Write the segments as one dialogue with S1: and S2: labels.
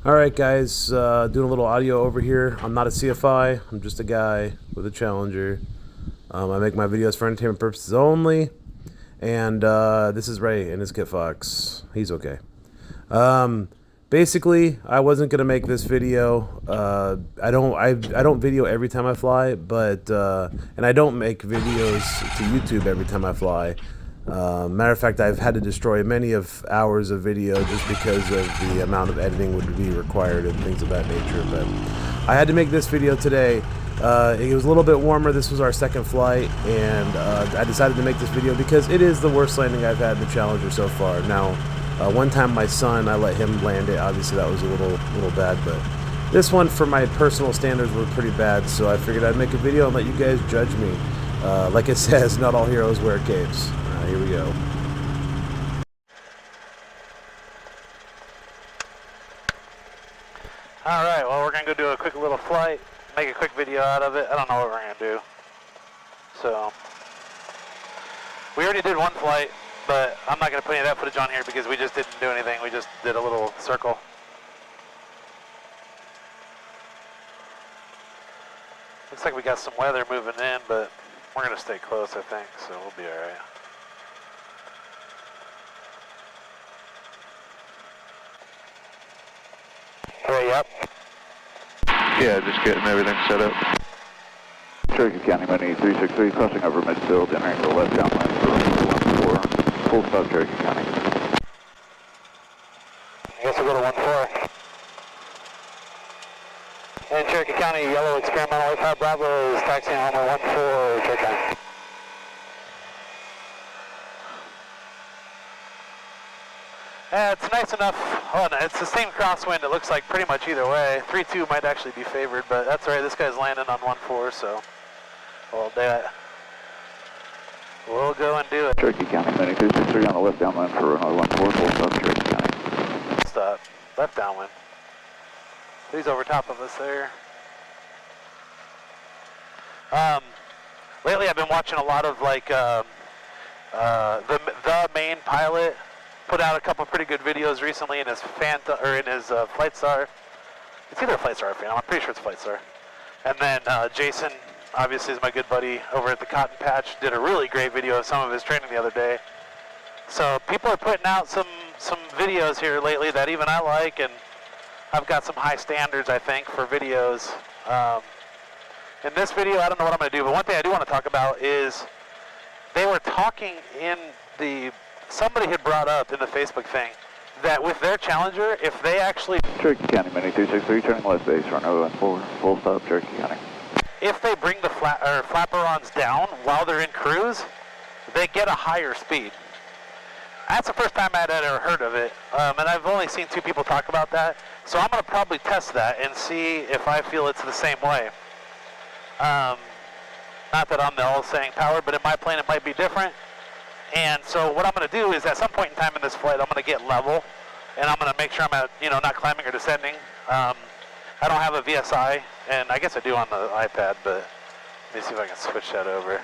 S1: Alright guys, doing a little audio over here. I'm not a CFI, I'm just a guy with a Challenger. I make my videos for entertainment purposes only. And this is Ray and his Kit Fox. He's okay. Basically, I wasn't gonna make this video. I don't video every time I fly, but and I don't make videos to YouTube every time I fly. Matter of fact, I've had to destroy many of hours of video just because of the amount of editing would be required and things of that nature. But I had to make this video today. It was a little bit warmer. This was our second flight, and I decided to make this video because it is the worst landing I've had in the Challenger so far. Now, one time my son, I let him land it. Obviously, that was a little bad, but this one, for my personal standards, were pretty bad. So I figured I'd make a video and let you guys judge me. Like it says, not all heroes wear capes. Here we go.
S2: Alright, well, we're going to go do a quick little flight, make a quick video out of it. I don't know what we're going to do. So, we already did one flight, but I'm not going to put any of that footage on here because we just didn't do anything. We just did a little circle. Looks like we got some weather moving in, but we're going to stay close, I think, so we'll be alright. Hurry up.
S3: Yeah, just getting everything set up. Cherokee County, Money 363, crossing over midfield, entering the left downline for 14. Full stop, Cherokee County.
S2: I guess we'll go to 14. In Cherokee County, yellow experimental 85 Bravo is taxiing on 14, Cherokee County. Yeah, it's nice enough. Oh, no, it's the same crosswind. It looks like pretty much either way. 3-2 might actually be favored, but that's all right. This guy's landing on 14, so we'll do it. We'll go and do it.
S3: Cherokee County, Money 363 on the left downline for runway 14, full stop, Cherokee County.
S2: Stop. Left downwind. He's over top of us there. Lately I've been watching a lot of like the main pilot put out a couple pretty good videos recently in his Flight Star. It's either a Flight Star or Phantom. I'm pretty sure it's Flight Star. And then Jason, obviously, is my good buddy over at the Cotton Patch. Did a really great video of some of his training the other day. So people are putting out some videos here lately that even I like, and I've got some high standards, I think, for videos. In this video, I don't know what I'm going to do, but one thing I do want to talk about is they were talking in the... Somebody had brought up in the Facebook thing that with their Challenger, if they actually...
S3: Cherokee County, Money 263, turning left base, runway 14, full stop, Cherokee County.
S2: If they bring the flaperons down while they're in cruise, they get a higher speed. That's the first time I'd ever heard of it, and I've only seen 2 people talk about that. So I'm going to probably test that and see if I feel it's the same way. Not that I'm the all-saying power, but in my plane it might be different. And so what I'm going to do is at some point in time in this flight, I'm going to get level, and I'm going to make sure I'm at, not climbing or descending. I don't have a VSI, and I guess I do on the iPad, but let me see if I can switch that over.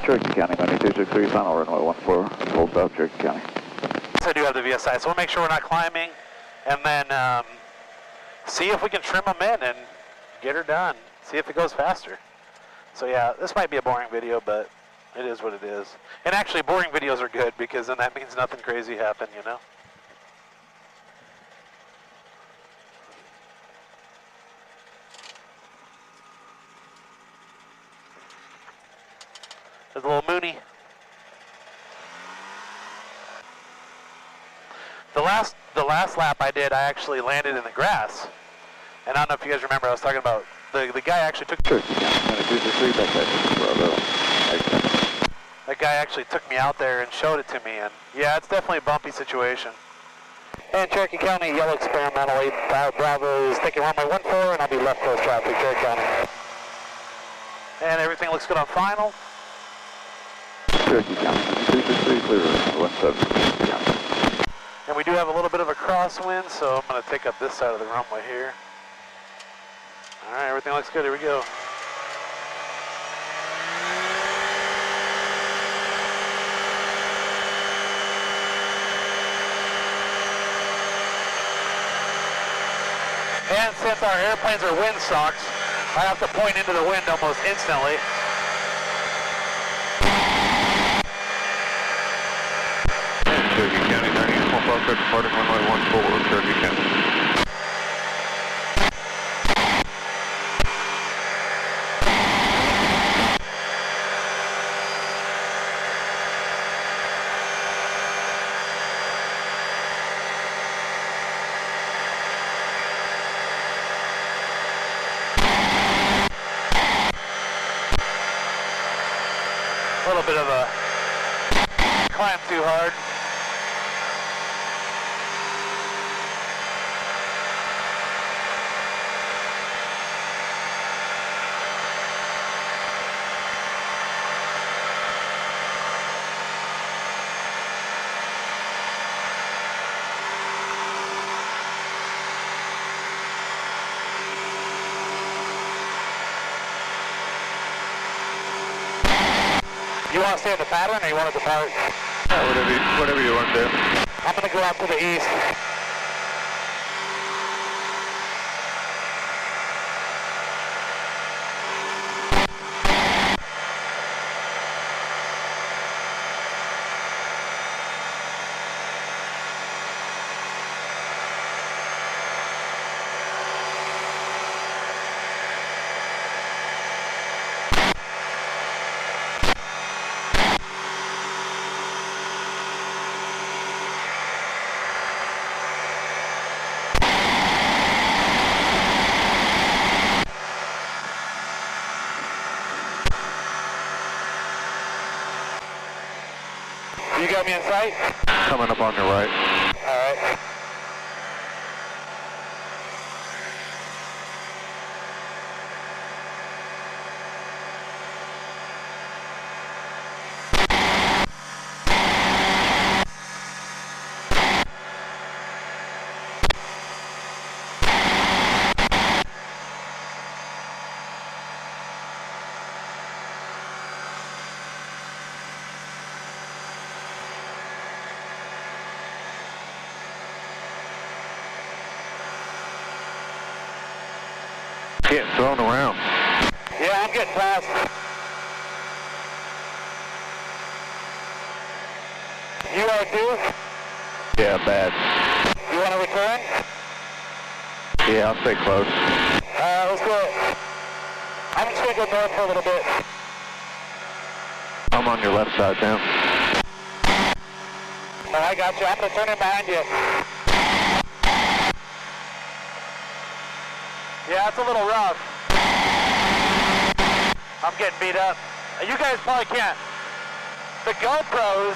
S3: Cherokee County, Money 263, final runway 14, full stop, Cherokee County.
S2: So I do have the VSI, so we'll make sure we're not climbing, and then see if we can trim them in and get her done. See if it goes faster. So yeah, this might be a boring video, but it is what it is. And actually, boring videos are good because then that means nothing crazy happened, There's a little Mooney. The last lap I did, I actually landed in the grass. And I don't know if you guys remember, I was talking about the guy actually took...
S3: Cherokee County, Money 263, back Bravo.
S2: That guy actually took me out there and showed it to me, and yeah, it's definitely a bumpy situation. And Cherokee County, yellow experimental 85 Bravo is taking runway 14, and I'll be left coast traffic, Cherokee County. And everything looks good on final.
S3: Cherokee County, 263, clear, 17, County.
S2: And we do have a little bit of a crosswind, so I'm going to take up this side of the runway here. All right, everything looks good, here we go. And since our airplanes are windsocks, I have to point into the wind almost instantly.
S3: Cherokee County, 90, small Fox, departing runway 14, Cherokee County.
S2: A little bit of a climb too hard. You want to stay in the pattern or you want to depart?
S3: Whatever you want to do.
S2: I'm going to go out to the east. You got me in sight?
S3: Coming up on your right.
S2: Alright.
S3: Getting thrown around.
S2: Yeah, I'm getting past. You are due?
S3: Yeah, bad.
S2: You want to return?
S3: Yeah, I'll stay close.
S2: Let's do it. I'm just going to go north for a little bit.
S3: I'm on your left side now.
S2: Oh, I got you. I'm going to turn in behind you. Yeah, it's a little rough. I'm getting beat up. You guys probably can't. The GoPros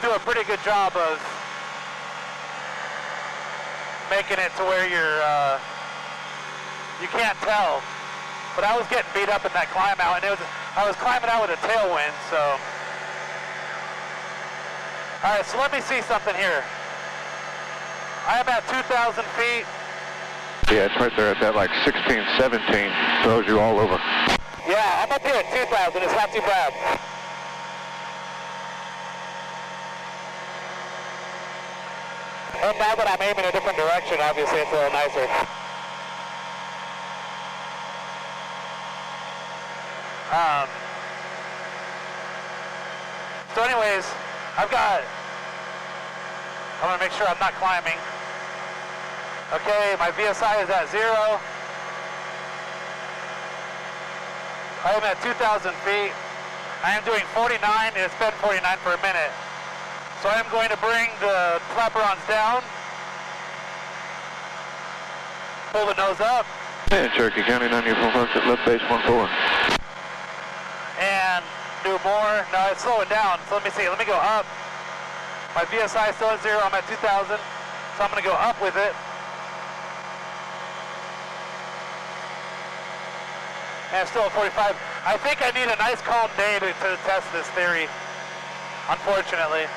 S2: do a pretty good job of making it to where you can't tell. But I was getting beat up in that climb out, and I was climbing out with a tailwind, so. All right, so let me see something here. I am at 2,000 feet.
S3: Yeah, it's right there at that like 16, 17. Throws you all over.
S2: Yeah, I'm up here at 2,000. It's not too bad. And now that I'm aiming a different direction, obviously it's a little nicer. So anyways, I want to make sure I'm not climbing. Okay, my VSI is at 0. I am at 2,000 feet. I am doing 49, and it's been 49 for a minute. So I am going to bring the flaperons down, pull the nose up,
S3: Yeah, Cherokee County, 90 Fox at left base 14.
S2: and do more. No, it's slowing down. So let me see. Let me go up. My VSI is still at 0. I'm at 2,000. So I'm going to go up with it. And it's still at 45. I think I need a nice calm day to test this theory, unfortunately.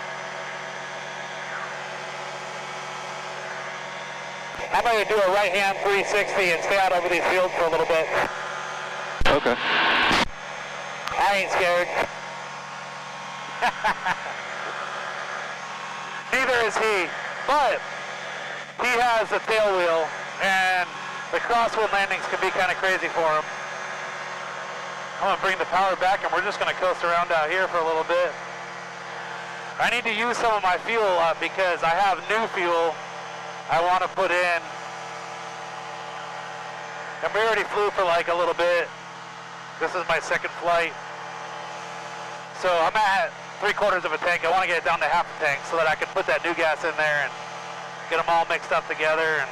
S2: I'm going to do a right-hand 360 and stay out over these fields for a little bit.
S3: Okay.
S2: I ain't scared. Neither is he. But he has a tail wheel, and the crosswind landings can be kind of crazy for him. I'm gonna bring the power back, and we're just gonna coast around out here for a little bit. I need to use some of my fuel because I have new fuel I want to put in. And we already flew for like a little bit. This is my second flight. So I'm at 3/4 of a tank. I want to get it down to half a tank so that I can put that new gas in there and get them all mixed up together. And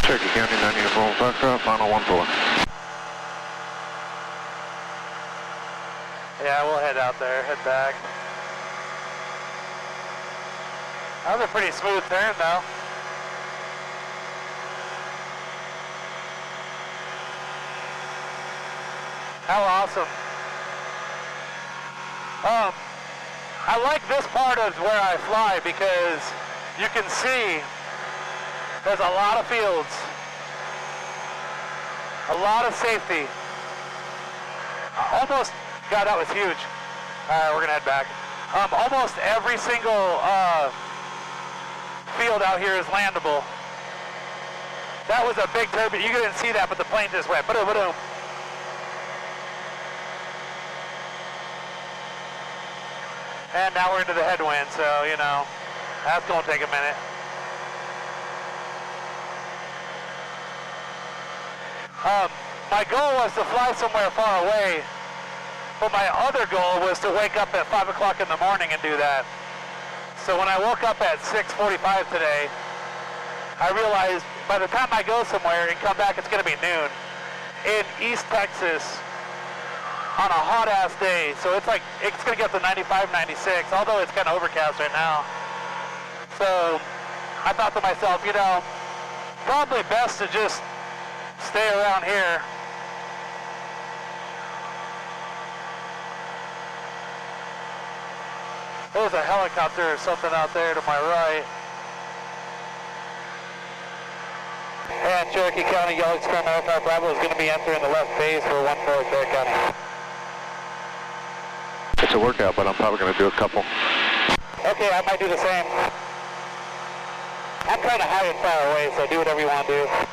S3: Cherokee County 9 Uniform Foxtrot, final 1-4.
S2: yeah, we'll head out there, head back. That was a pretty smooth turn though. How awesome. I like this part of where I fly because you can see there's a lot of fields, a lot of safety. Almost, God, that was huge. All right, we're gonna head back. Almost every single field out here is landable. That was a big turbine. You didn't see that, but the plane just went ba-doom, ba-doom. And now we're into the headwind, so, you know, that's gonna take a minute. My goal was to fly somewhere far away, but my other goal was to wake up at 5 o'clock in the morning and do that. So when I woke up at 6:45 today, I realized by the time I go somewhere and come back, it's gonna be noon in East Texas on a hot ass day. So it's like, it's gonna get to 95, 96, although it's kind of overcast right now. So I thought to myself, you know, probably best to just stay around here. There's a helicopter or something out there to my right. And Cherokee County, Yellow Experimental Aircraft Bravo is going to be entering the left base for 1-4 Cherokee County.
S3: It's a workout, but I'm probably going to do a couple.
S2: Okay, I might do the same. I'm kind of high and far away, so do whatever you want to do.
S3: I'm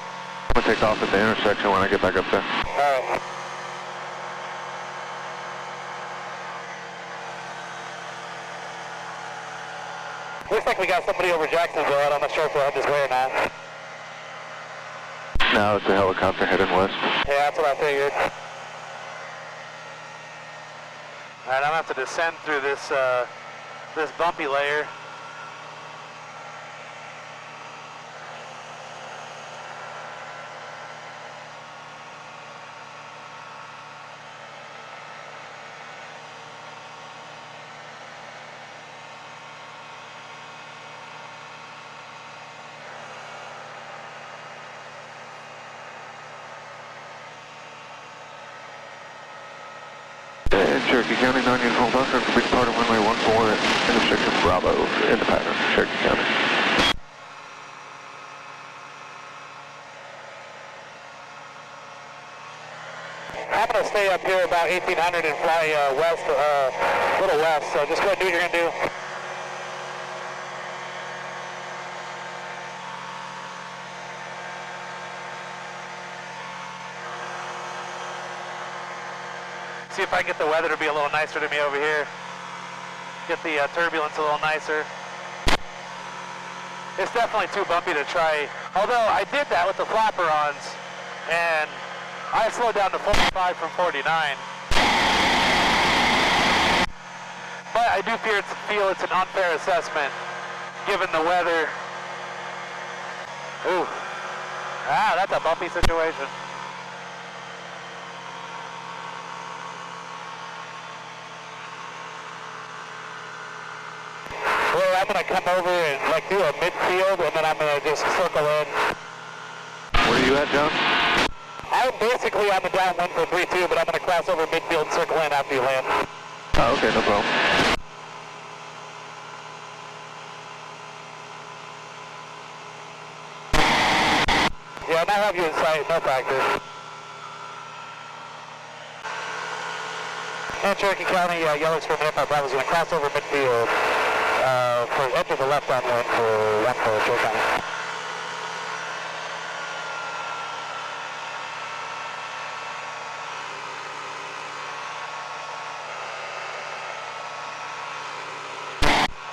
S3: going to take off at the intersection when I get back up there.
S2: Alright. Looks like we got somebody over Jacksonville. I'm not sure if we'll have this way or not.
S3: No, it's a helicopter heading west.
S2: Yeah, that's what I figured. Alright, I'm going to have to descend through this, this bumpy layer.
S3: Cherokee County, 9 Uniform Foxtrot, complete part of runway 14 at intersection Bravo in the pattern, Cherokee County.
S2: I'm going to stay up here about 1800 and fly west, a little west, so just go ahead and do what you're going to do. See if I can get the weather to be a little nicer to me over here. Get the turbulence a little nicer. It's definitely too bumpy to try. Although I did that with the flapper-ons, and I slowed down to 45 from 49. But I do feel it's an unfair assessment, given the weather. Ooh. Ah, that's a bumpy situation. Well, I'm going to come over and like do a midfield, and then I'm going to just circle in.
S3: Where are you at, John?
S2: I'm basically on the down 1 for 3-2, but I'm going to cross over midfield and circle in after you land.
S3: Oh, okay, no problem.
S2: Yeah, I might have you in sight, no practice. And Cherokee County, yellow extreme airport Bravo is going to cross over midfield enter the left downwind for 1 for Cherokee County.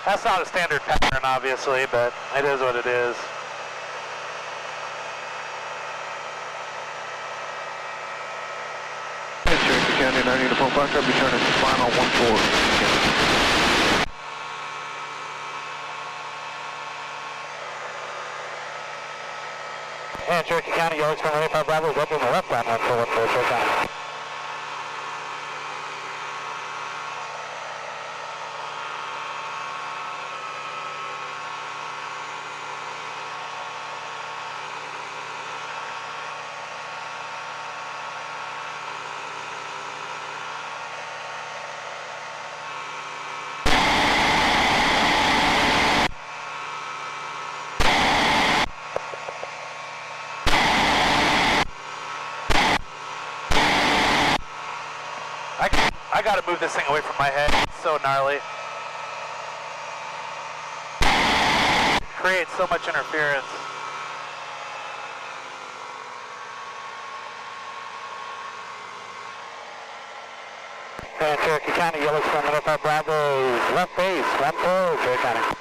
S2: That's not a standard pattern, obviously, but it is what it is.
S3: Cherokee County 9 Uniform Fox, I'll be turning final 1-4.
S2: And Cherokee County, yellow extreme 85 Bravo is up in the left downwind for 1 for Cherokee County. I gotta move this thing away from my head. It's so gnarly. It creates so much interference. And Cherokee County, yellow extreme 85 Bravo, left base, 1 for Cherokee County.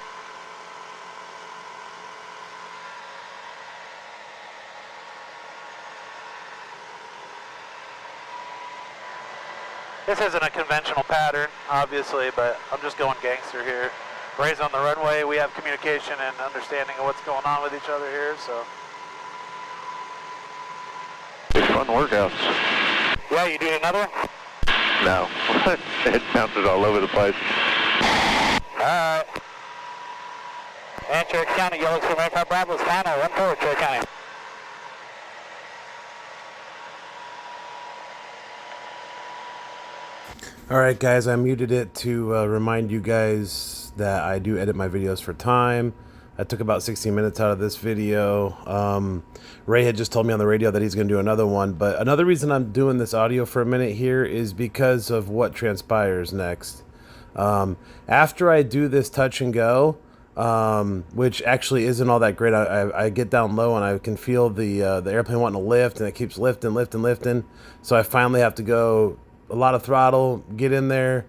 S2: This isn't a conventional pattern, obviously, but I'm just going gangster here. Ray's on the runway. We have communication and understanding of what's going on with each other here, so.
S3: It's fun workouts.
S2: Yeah, you doing another one?
S3: No. It bounces all over the place.
S2: Alright. And Cherokee County, yellow extreme 85 Bravo is final, 1 for Cherokee County.
S1: Alright guys, I muted it to remind you guys that I do edit my videos for time. I took about 16 minutes out of this video. Ray had just told me on the radio that he's going to do another one, but another reason I'm doing this audio for a minute here is because of what transpires next. After I do this touch and go, which actually isn't all that great, I get down low and I can feel the airplane wanting to lift, and it keeps lifting, so I finally have to go a lot of throttle, get in there,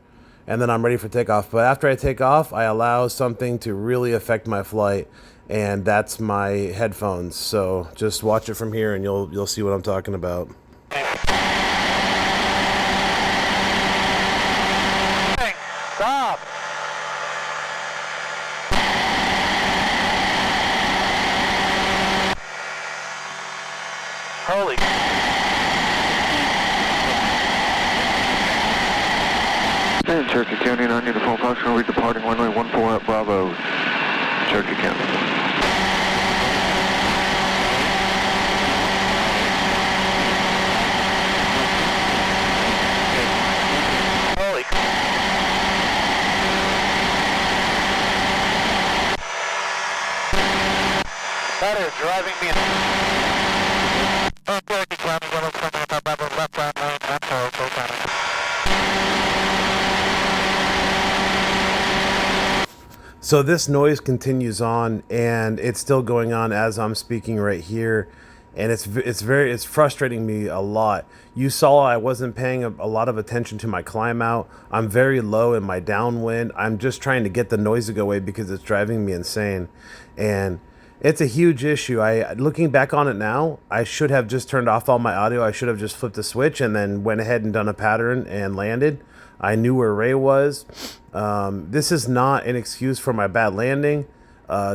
S1: and then I'm ready for takeoff. But after I take off, I allow something to really affect my flight, and that's my headphones. So just watch it from here and you'll see what I'm talking about.
S2: Stop! Holy.
S3: And Cherokee County 9 Uniform Fox, we'll be departing runway 14 at Bravo, Cherokee County.
S2: Holy. That is driving me. Oh, Cherokee County, yellow extreme 85 Bravo, left downwind, 1 for Cherokee County.
S1: So this noise continues on, and it's still going on as I'm speaking right here, and it's frustrating me a lot. You saw I wasn't paying a lot of attention to my climb out. I'm very low in my downwind. I'm just trying to get the noise to go away because it's driving me insane, and it's a huge issue. Looking back on it now, I should have just turned off all my audio. I should have just flipped a switch and then went ahead and done a pattern and landed. I knew where Ray was. This is not an excuse for my bad landing.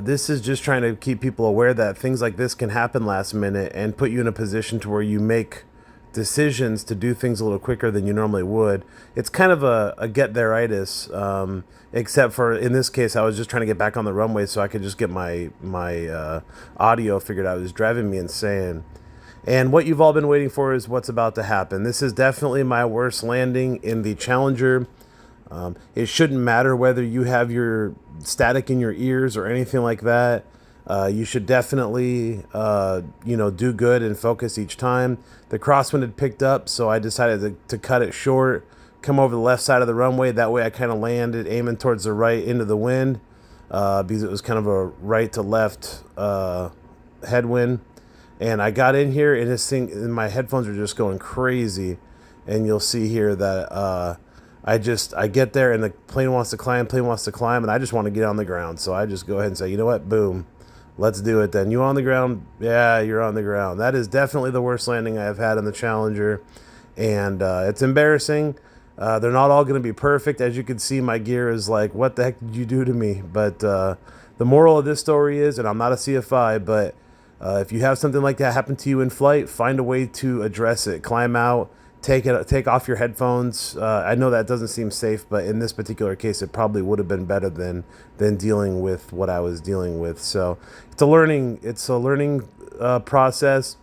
S1: This is just trying to keep people aware that things like this can happen last minute and put you in a position to where you make decisions to do things a little quicker than you normally would. It's kind of a get there-itis, except for in this case, I was just trying to get back on the runway so I could just get my audio figured out. It was driving me insane. And what you've all been waiting for is what's about to happen. This is definitely my worst landing in the Challenger. It shouldn't matter whether you have your static in your ears or anything like that. You should definitely, do good and focus each time. The crosswind had picked up, so I decided to cut it short, come over the left side of the runway. That way I kind of landed aiming towards the right into the wind, because it was kind of a right to left headwind. And I got in here, and this thing, and my headphones are just going crazy. And you'll see here that I get there, and the plane wants to climb, and I just want to get on the ground. So I just go ahead and say, you know what, boom, let's do it then. You on the ground? Yeah, you're on the ground. That is definitely the worst landing I've had on the Challenger, and it's embarrassing. They're not all going to be perfect. As you can see, my gear is like, what the heck did you do to me? But the moral of this story is, and I'm not a CFI, but if you have something like that happen to you in flight, find a way to address it. Climb out, take off your headphones. I know that doesn't seem safe, but in this particular case, it probably would have been better than dealing with what I was dealing with. So it's a learning process.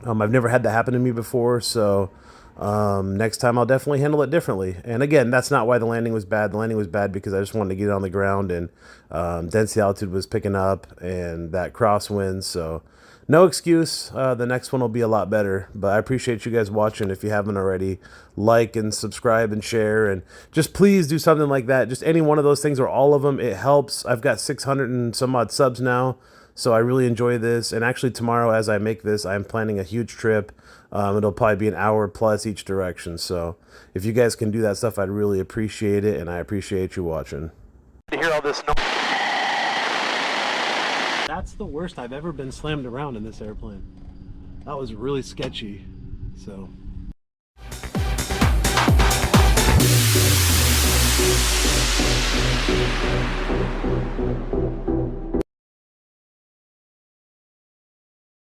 S1: I've never had that happen to me before, so next time I'll definitely handle it differently. And again, that's not why the landing was bad. The landing was bad because I just wanted to get on the ground, and density altitude was picking up, and that crosswind. So no excuse. The next one will be a lot better. But I appreciate you guys watching. If you haven't already, like and subscribe and share, and just please do something like that. Just any one of those things or all of them. It helps. I've got 600 and some odd subs now. So I really enjoy this. And actually tomorrow, as I make this, I'm planning a huge trip. It'll probably be an hour plus each direction. So if you guys can do that stuff, I'd really appreciate it. And I appreciate you watching.
S2: To hear all this noise.
S1: That's the worst I've ever been slammed around in this airplane. That was really sketchy. So.